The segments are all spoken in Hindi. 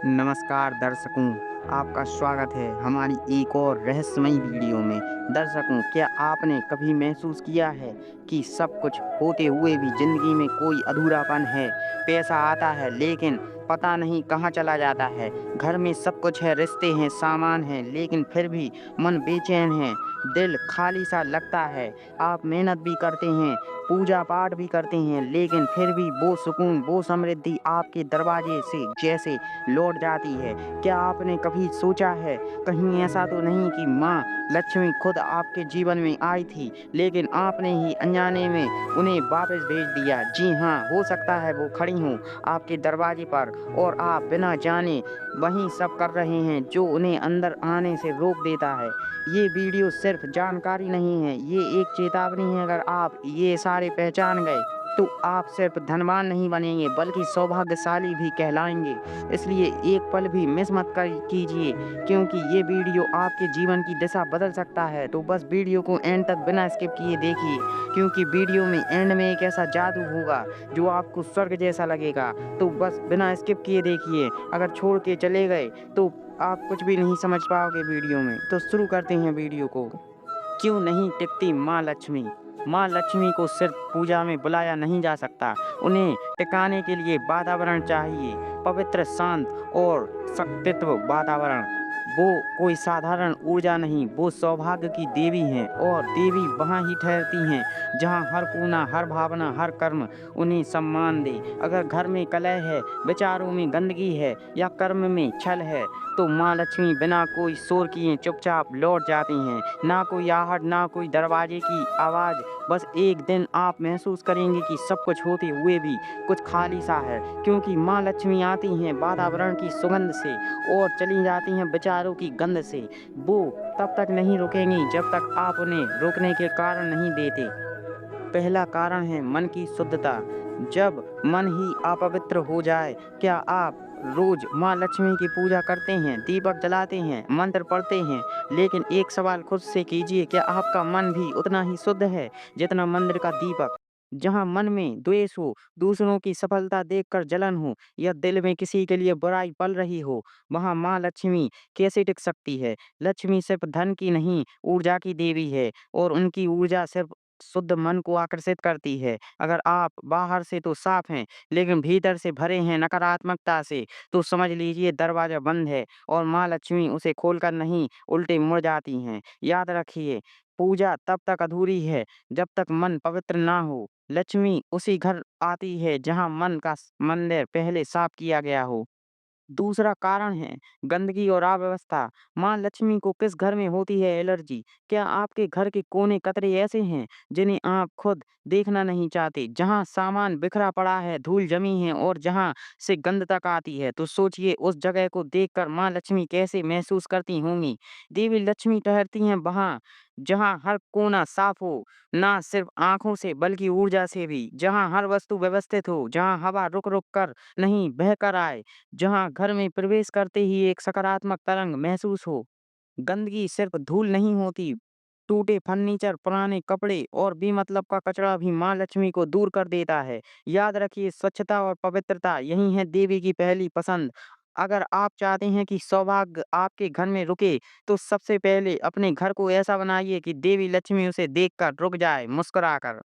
नमस्कार दर्शकों, आपका स्वागत है हमारी एक और रहस्यमयी वीडियो में। दर्शकों, क्या आपने कभी महसूस किया है कि सब कुछ होते हुए भी ज़िंदगी में कोई अधूरापन है? पैसा आता है लेकिन पता नहीं कहाँ चला जाता है। घर में सब कुछ है, रिश्ते हैं, सामान है, लेकिन फिर भी मन बेचैन है, दिल खाली सा लगता है। आप मेहनत भी करते हैं, पूजा पाठ भी करते हैं, लेकिन फिर भी वो सुकून, वो समृद्धि आपके दरवाजे से जैसे लौट जाती है। क्या आपने कभी सोचा है, कहीं ऐसा तो नहीं कि माँ लक्ष्मी खुद आपके जीवन में आई थी, लेकिन आपने ही अनजाने में उन्हें वापस भेज दिया? जी हाँ, हो सकता है वो खड़ी हों आपके दरवाजे पर और आप बिना जाने वही सब कर रहे हैं जो उन्हें अंदर आने से रोक देता है। ये वीडियो सिर्फ जानकारी नहीं है, ये एक चेतावनी है। अगर आप ये सारे पहचान गए तो आप सिर्फ धनवान नहीं बनेंगे बल्कि सौभाग्यशाली भी कहलाएंगे। इसलिए एक पल भी मिस मत कर कीजिए, क्योंकि ये वीडियो आपके जीवन की दिशा बदल सकता है। तो बस वीडियो को एंड तक बिना स्किप किए देखिए, क्योंकि वीडियो में एंड में एक ऐसा जादू होगा जो आपको स्वर्ग जैसा लगेगा। तो बस बिना स्किप किए देखिए। अगर छोड़ के चले गए तो आप कुछ भी नहीं समझ पाओगे वीडियो में। तो शुरू करते हैं वीडियो को। क्यों नहीं टिकती माँ लक्ष्मी? माँ लक्ष्मी को सिर्फ पूजा में बुलाया नहीं जा सकता, उन्हें टिकाने के लिए वातावरण चाहिए, पवित्र, शांत और शक्तित्व वातावरण। वो कोई साधारण ऊर्जा नहीं, वो सौभाग्य की देवी हैं, और देवी वहाँ ही ठहरती हैं जहाँ हर कोना, हर भावना, हर कर्म उन्हें सम्मान दे। अगर घर में कलह है, विचारों में गंदगी है या कर्म में छल है, तो माँ लक्ष्मी बिना कोई शोर किए चुपचाप लौट जाती हैं। ना कोई आहट, ना कोई दरवाजे की आवाज़, बस एक दिन आप महसूस करेंगे कि सब कुछ होते हुए भी कुछ खाली सा है, क्योंकि माँ लक्ष्मी आती हैं वातावरण की सुगंध से और चली जाती हैं विचारों की गंध से। वो तब तक नहीं रुकेंगी जब तक आप उन्हें रोकने के कारण नहीं देते। पहला कारण है मन की शुद्धता। जब मन ही अपवित्र हो जाए, क्या आप रोज माँ लक्ष्मी की पूजा करते हैं, दीपक जलाते हैं, मंत्र पढ़ते हैं, लेकिन एक सवाल खुद से कीजिए, क्या आपका मन भी उतना ही शुद्ध है जितना मंदिर का दीपक? जहाँ मन में द्वेष हो, दूसरों की सफलता देखकर जलन हो या दिल में किसी के लिए बुराई पल रही हो, वहाँ माँ लक्ष्मी कैसे टिक सकती है? लक्ष्मी सिर्फ धन की नहीं, ऊर्जा की देवी है, और उनकी ऊर्जा सिर्फ शुद्ध मन को आकर्षित करती है। अगर आप बाहर से तो साफ हैं, लेकिन भीतर से भरे हैं नकारात्मकता से, तो समझ लीजिए दरवाजा बंद है और माँ लक्ष्मी उसे खोलकर नहीं, उल्टे मुड़ जाती हैं। याद रखिए, पूजा तब तक अधूरी है जब तक मन पवित्र ना हो। लक्ष्मी उसी घर आती है जहाँ मन का मंदिर पहले साफ किया गया हो। दूसरा कारण है गंदगी और अव्यवस्था। माँ लक्ष्मी को किस घर में होती है एलर्जी? क्या आपके घर के कोने कतरे ऐसे हैं जिन्हें आप खुद देखना नहीं चाहते, जहाँ सामान बिखरा पड़ा है, धूल जमी है और जहाँ से गंध तक आती है? तो सोचिए, उस जगह को देखकर माँ लक्ष्मी कैसे महसूस करती होंगी। देवी लक्ष्मी ठहरती हैं वहाँ जहाँ हर कोना साफ हो, ना सिर्फ आंखों से बल्कि ऊर्जा से भी, जहाँ हर वस्तु व्यवस्थित हो, जहाँ हवा रुक रुक कर नहीं बह कर आए, जहाँ घर में प्रवेश करते ही एक सकारात्मक तरंग महसूस हो। गंदगी सिर्फ धूल नहीं होती, टूटे फर्नीचर, पुराने कपड़े और बेमतलब का कचरा भी माँ लक्ष्मी को दूर कर देता है। याद रखिए, स्वच्छता और पवित्रता यही है देवी की पहली पसंद। अगर आप चाहते हैं कि सौभाग्य आपके घर में रुके, तो सबसे पहले अपने घर को ऐसा बनाइए कि देवी लक्ष्मी उसे देखकर रुक जाए, मुस्कुराकर।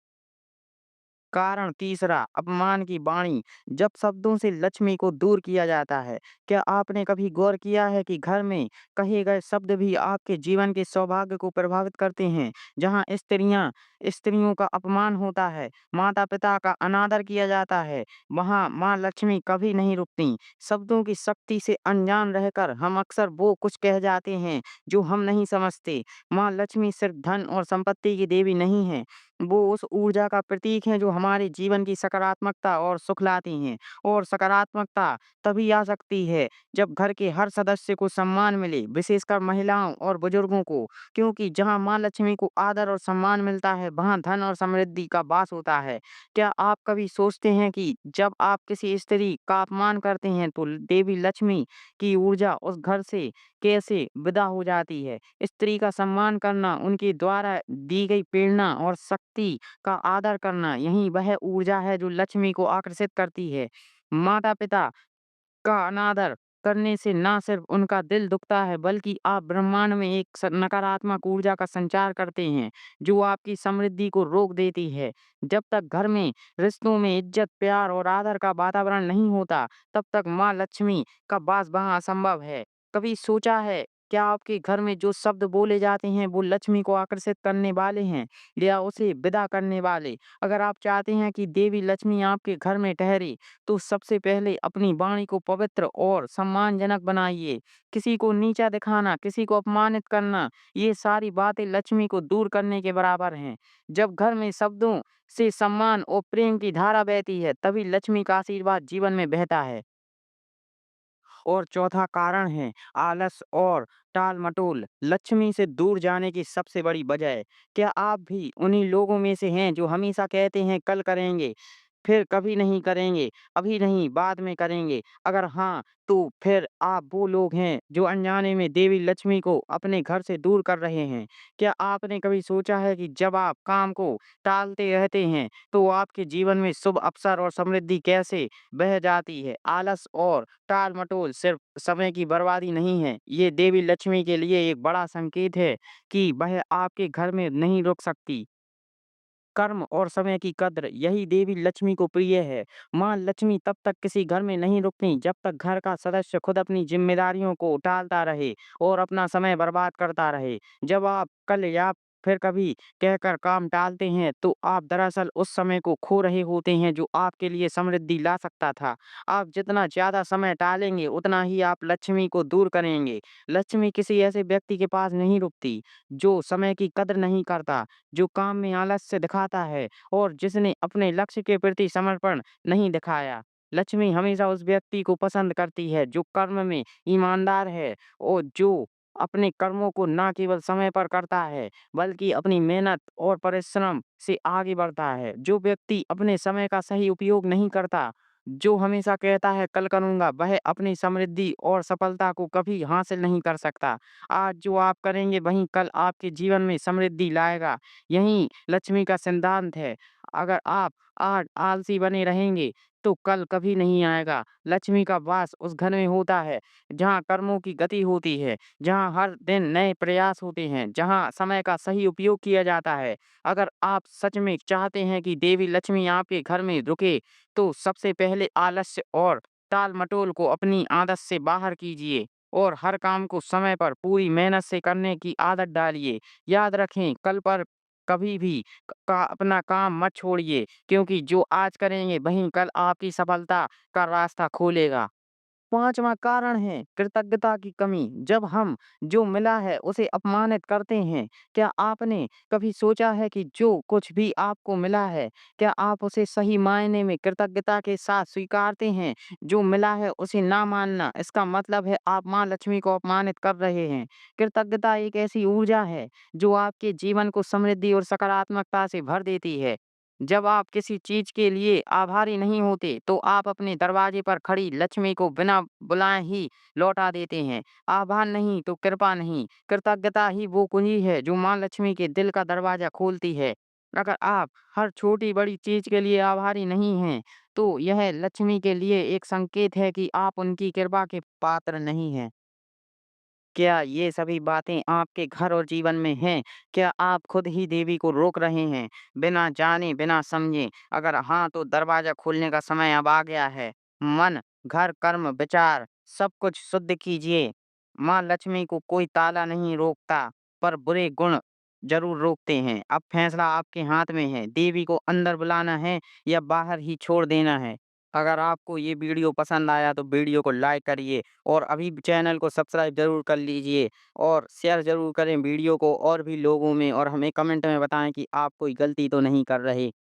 कारण तीसरा, अपमान की वाणी। जब शब्दों से लक्ष्मी को दूर किया जाता है, क्या आपने कभी गौर किया है कि घर में कहे गए शब्द भी आपके जीवन के सौभाग्य को प्रभावित करते हैं? जहाँ स्त्रियों का अपमान होता है, माता पिता का अनादर किया जाता है, वहाँ माँ लक्ष्मी कभी नहीं रुकती। शब्दों की शक्ति से अनजान रहकर हम अक्सर वो कुछ कह जाते हैं जो हम नहीं समझते। माँ लक्ष्मी सिर्फ धन और संपत्ति की देवी नहीं है, वो उस ऊर्जा का प्रतीक है जो हमारे जीवन की सकारात्मकता और सुख लाती हैं। और सकारात्मकता तभी आ सकती है जब घर के हर सदस्य को सम्मान मिले, विशेषकर महिलाओं और बुजुर्गों को, क्योंकि जहाँ माँ लक्ष्मी को आदर और सम्मान मिलता है, वहाँ धन और समृद्धि का वास होता है। क्या आप कभी सोचते हैं कि जब आप किसी स्त्री का अपमान करते हैं तो देवी लक्ष्मी की ऊर्जा उस घर से कैसे विदा हो जाती है? स्त्री का सम्मान करना, उनके द्वारा दी गई प्रेरणा और शक्ति का आदर करना, यही वह ऊर्जा है जो लक्ष्मी को आकर्षित करती है। माता-पिता का अनादर करने से ना सिर्फ उनका दिल दुखता है, बल्कि आप ब्रह्मांड में एक नकारात्मक ऊर्जा का संचार करते हैं, जो आपकी समृद्धि को रोक देती है। जब तक घर में, रिश्तों में इज्जत, प्यार और आदर का वातावरण नहीं होता, तब तक माँ लक्ष्मी का वास वहाँ असंभव है। कभी सोचा है, क्या आपके घर में जो शब्द बोले जाते हैं, वो लक्ष्मी को आकर्षित करने वाले हैं या उसे विदा करने वाले? अगर आप चाहते हैं कि देवी लक्ष्मी आपके घर में ठहरे, तो सबसे पहले अपनी वाणी को पवित्र और सम्मानजनक बनाइए। किसी को नीचा दिखाना, किसी को अपमानित करना, ये सारी बातें लक्ष्मी को दूर करने के बराबर हैं। जब घर में शब्दों से सम्मान और प्रेम की धारा बहती है, तभी लक्ष्मी का आशीर्वाद जीवन में बहता है। और चौथा कारण है आलस और टाल-मटोल। लक्ष्मी से दूर जाने की सबसे बड़ी वजह, क्या आप भी उन्हीं लोगों में से हैं जो हमेशा कहते हैं कल करेंगे, फिर कभी नहीं करेंगे, अभी नहीं, बाद में करेंगे? अगर हाँ, तो फिर आप वो लोग हैं जो अनजाने में देवी लक्ष्मी को अपने घर से दूर कर रहे हैं। क्या आपने कभी सोचा है कि जब आप काम को टालते रहते हैं, तो आपके जीवन में शुभ अवसर और समृद्धि कैसे बह जाती है? आलस और टाल-मटोल सिर्फ समय की बर्बादी नहीं है, ये देवी लक्ष्मी के लिए एक बड़ा संकेत है कि वह आपके घर में नहीं रुक सकती। कर्म और समय की कद्र, यही देवी लक्ष्मी को प्रिय है। माँ लक्ष्मी तब तक किसी घर में नहीं रुकती जब तक घर का सदस्य खुद अपनी जिम्मेदारियों को टालता रहे और अपना समय बर्बाद करता रहे। जब आप कल या फिर कभी कहकर काम टालते हैं, तो आप दरअसल उस समय को खो रहे होते हैं जो आपके लिए समृद्धि ला सकता था। आप जितना ज्यादा समय टालेंगे, उतना ही आप लक्ष्मी को दूर करेंगे। लक्ष्मी किसी ऐसे व्यक्ति के पास नहीं रुकती जो समय की कद्र नहीं करता, जो काम में आलस्य दिखाता है और जिसने अपने लक्ष्य के प्रति समर्पण नहीं दिखाया। लक्ष्मी हमेशा उस व्यक्ति को पसंद करती है जो कर्म में ईमानदार है और जो अपने कर्मों को ना केवल समय पर करता है, बल्कि अपनी मेहनत और परिश्रम से आगे बढ़ता है। जो व्यक्ति अपने समय का सही उपयोग नहीं करता, जो हमेशा कहता है कल करूंगा, वह अपनी समृद्धि और सफलता को कभी हासिल नहीं कर सकता। आज जो आप करेंगे, वही कल आपके जीवन में समृद्धि लाएगा। यही लक्ष्मी का सिद्धांत है। अगर आप आज आलसी बने रहेंगे, तो कल कभी नहीं आएगा। लक्ष्मी का वास उस घर में होता है जहाँ कर्मों की गति होती है, जहाँ हर दिन नए प्रयास होते हैं, जहाँ समय का सही उपयोग किया जाता है। अगर आप सच में चाहते हैं कि देवी लक्ष्मी आपके घर में रुके, तो सबसे पहले आलस्य और टाल-मटोल को अपनी आदत से बाहर कीजिए और हर काम को समय पर पूरी मेहनत से करने की आदत डालिए। याद रखें, कल पर कभी भी अपना काम मत छोड़िए, क्योंकि जो आज करेंगे, वही कल आपकी सफलता का रास्ता खोलेगा। पांचवा कारण है कृतज्ञता की कमी। जब हम जो मिला है उसे अपमानित करते हैं, क्या आपने कभी सोचा है कि जो कुछ भी आपको मिला है, क्या आप उसे सही मायने में कृतज्ञता के साथ स्वीकारते हैं? जो मिला है उसे ना मानना, इसका मतलब है आप माँ लक्ष्मी को अपमानित कर रहे हैं। कृतज्ञता एक ऐसी ऊर्जा है जो आपके जीवन को समृद्धि और सकारात्मकता से भर देती है। जब आप किसी चीज के लिए आभारी नहीं होते, तो आप अपने दरवाजे पर खड़ी लक्ष्मी को बिना बुलाए ही लौटा देते हैं। आभार नहीं तो कृपा नहीं, कृतज्ञता ही वो कुंजी है जो माँ लक्ष्मी के दिल का दरवाजा खोलती है। अगर आप हर छोटी बड़ी चीज के लिए आभारी नहीं हैं, तो यह लक्ष्मी के लिए एक संकेत है कि आप उनकी कृपा के पात्र नहीं हैं। क्या ये सभी बातें आपके घर और जीवन में हैं? क्या आप खुद ही देवी को रोक रहे हैं, बिना जाने, बिना समझे? अगर हाँ, तो दरवाज़ा खोलने का समय अब आ गया है। मन, घर, कर्म, विचार सब कुछ शुद्ध कीजिए। माँ लक्ष्मी को कोई ताला नहीं रोकता, पर बुरे गुण ज़रूर रोकते हैं। अब फैसला आपके हाथ में है, देवी को अंदर बुलाना है या बाहर ही छोड़ देना है। अगर आपको ये वीडियो पसंद आया, तो वीडियो को लाइक करिए और अभी चैनल को सब्सक्राइब ज़रूर कर लीजिए और शेयर ज़रूर करें वीडियो को और भी लोगों में, और हमें कमेंट में बताएं कि आप कोई गलती तो नहीं कर रहे।